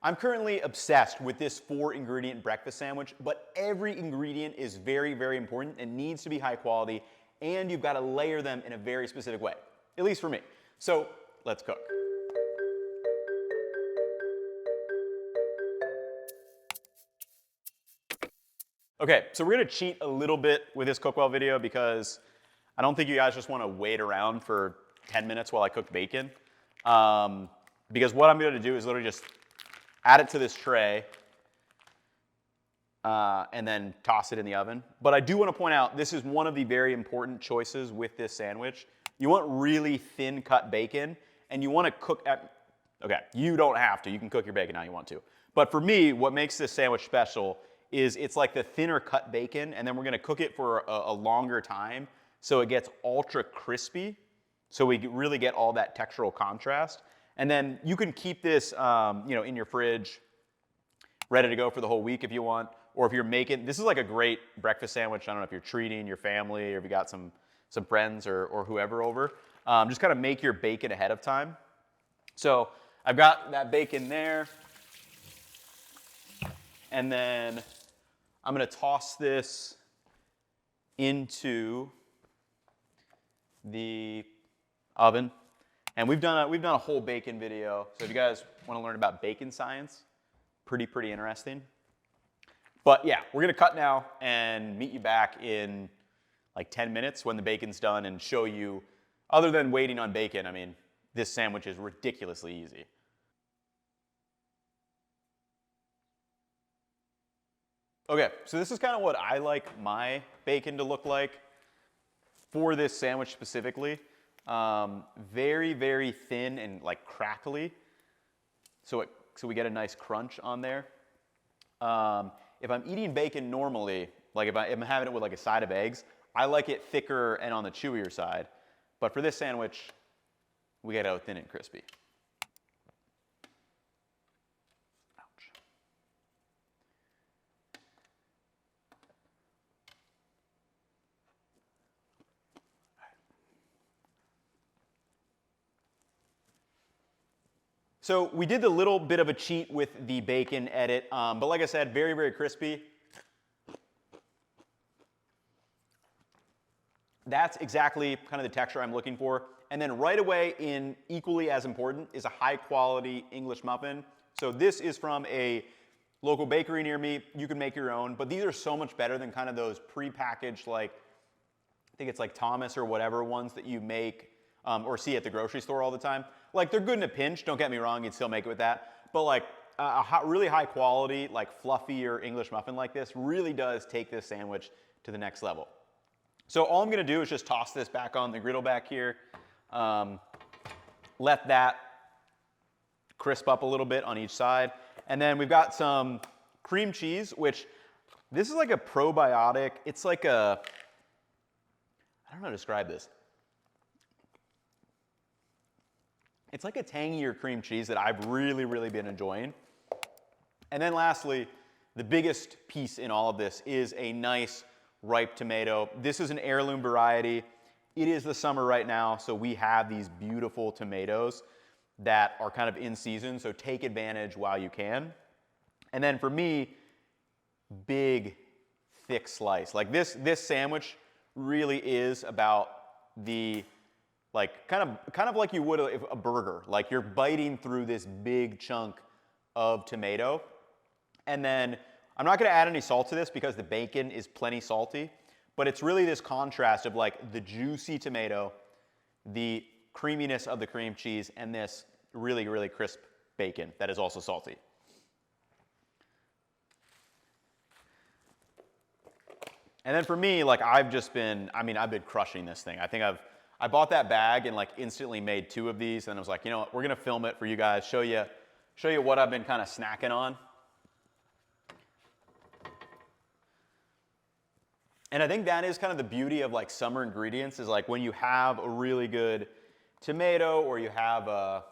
I'm currently obsessed with this 4-ingredient breakfast sandwich, but every ingredient is very, very important and needs to be high quality, and you've got to layer them in a very specific way, at least for me. So let's cook. Okay, so we're gonna cheat a little bit with this Cookwell video because I don't think you guys just wanna wait around for 10 minutes while I cook bacon. Because what I'm gonna do is literally just add it to this tray and then toss it in the oven. But I do wanna point out, this is one of the very important choices with this sandwich. You want really thin cut bacon, and you wanna cook at, okay, you don't have to, you can cook your bacon how you want to. But for me, what makes this sandwich special is it's like the thinner cut bacon, and then we're gonna cook it for a longer time so it gets ultra crispy, so we really get all that textural contrast. And then you can keep this in your fridge, ready to go for the whole week if you want, or if you're making, this is like a great breakfast sandwich. I don't know if you're treating your family or if you got some friends or whoever over. Just kind of make your bacon ahead of time. So I've got that bacon there, and then I'm gonna toss this into the oven. And we've done a whole bacon video. So if you guys wanna learn about bacon science, pretty interesting. But yeah, we're gonna cut now and meet you back in like 10 minutes when the bacon's done and show you, other than waiting on bacon, I mean, this sandwich is ridiculously easy. Okay, so this is kind of what I like my bacon to look like for this sandwich specifically. Very, very thin and like crackly, so we get a nice crunch on there. If I'm eating bacon normally, like if I'm having it with like a side of eggs, I like it thicker and on the chewier side. But for this sandwich, we gotta go thin and crispy. So we did the little bit of a cheat with the bacon edit, but like I said, very, very crispy. That's exactly kind of the texture I'm looking for. And then right away, in equally as important, is a high quality English muffin. So this is from a local bakery near me. You can make your own, but these are so much better than kind of those pre-packaged, like, I think it's like Thomas or whatever ones that you make or see at the grocery store all the time. Like, they're good in a pinch, don't get me wrong, you'd still make it with that. But like really high quality, like fluffier English muffin like this really does take this sandwich to the next level. So all I'm gonna do is just toss this back on the griddle back here. Let that crisp up a little bit on each side. And then we've got some cream cheese, which this is like a probiotic. It's like a, I don't know how to describe this. It's like a tangier cream cheese that I've really, really been enjoying. And then lastly, the biggest piece in all of this is a nice ripe tomato. This is an heirloom variety. It is the summer right now, so we have these beautiful tomatoes that are kind of in season, so take advantage while you can. And then for me, big, thick slice. Like this sandwich really is about the, like, kind of like you would a burger. Like, you're biting through this big chunk of tomato. And then I'm not gonna add any salt to this because the bacon is plenty salty, but it's really this contrast of like the juicy tomato, the creaminess of the cream cheese, and this really, really crisp bacon that is also salty. And then for me, like, I've been crushing this thing. I think I bought that bag and like instantly made 2 of these, and I was like, you know what, we're gonna film it for you guys, show you what I've been kind of snacking on. And I think that is kind of the beauty of like summer ingredients, is like when you have a really good tomato, or you have a,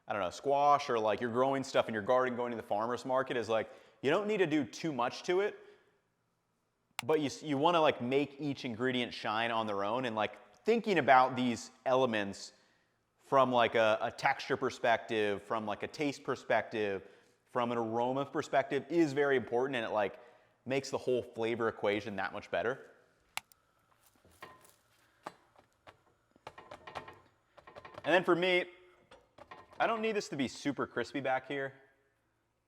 I don't know, squash, or like you're growing stuff in your garden, going to the farmer's market, is like, you don't need to do too much to it, but you want to like make each ingredient shine on their own, and like thinking about these elements from like a texture perspective, from like a taste perspective, from an aroma perspective is very important, and it like makes the whole flavor equation that much better. And then for me, I don't need this to be super crispy back here.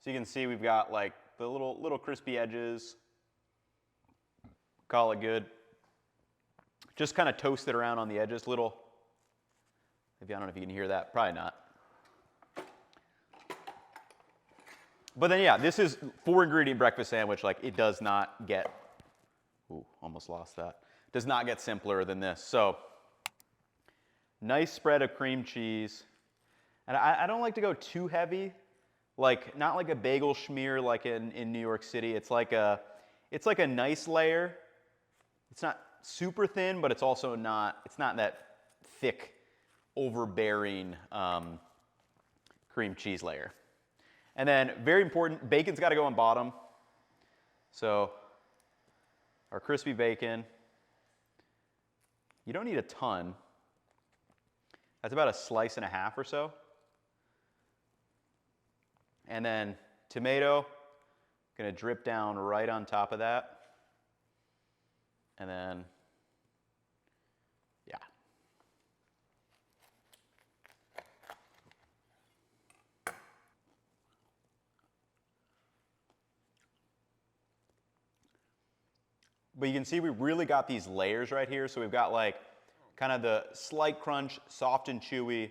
So you can see we've got like the little crispy edges. Call it good. Just kind of toast it around on the edges, maybe I don't know if you can hear that, probably not. But then yeah, this is 4-ingredient breakfast sandwich, like it does not get, ooh, almost lost that. Does not get simpler than this. So, nice spread of cream cheese. And I don't like to go too heavy, like not like a bagel schmear like in New York City. It's like a nice layer. It's not super thin, but it's also not that thick, overbearing cream cheese layer. And then very important, bacon's got to go on bottom. So our crispy bacon, you don't need a ton. That's about a slice and a half or so. And then tomato, gonna drip down right on top of that. And then, yeah. But you can see we really got these layers right here. So we've got like kind of the slight crunch, soft and chewy,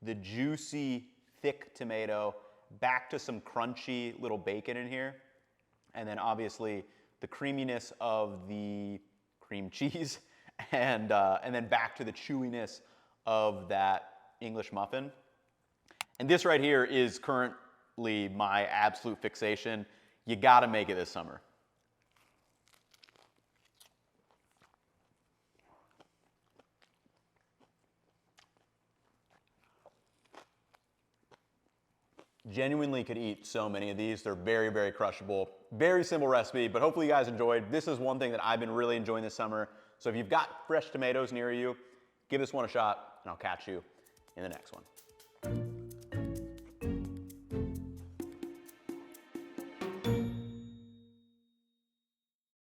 the juicy, thick tomato, back to some crunchy little bacon in here. And then obviously the creaminess of the cream cheese and then back to the chewiness of that English muffin. And this right here is currently my absolute fixation. You gotta make it this summer. Genuinely could eat so many of these. They're very, very crushable. Very simple recipe, but hopefully you guys enjoyed. This is one thing that I've been really enjoying this summer. So if you've got fresh tomatoes near you, give this one a shot, and I'll catch you in the next one.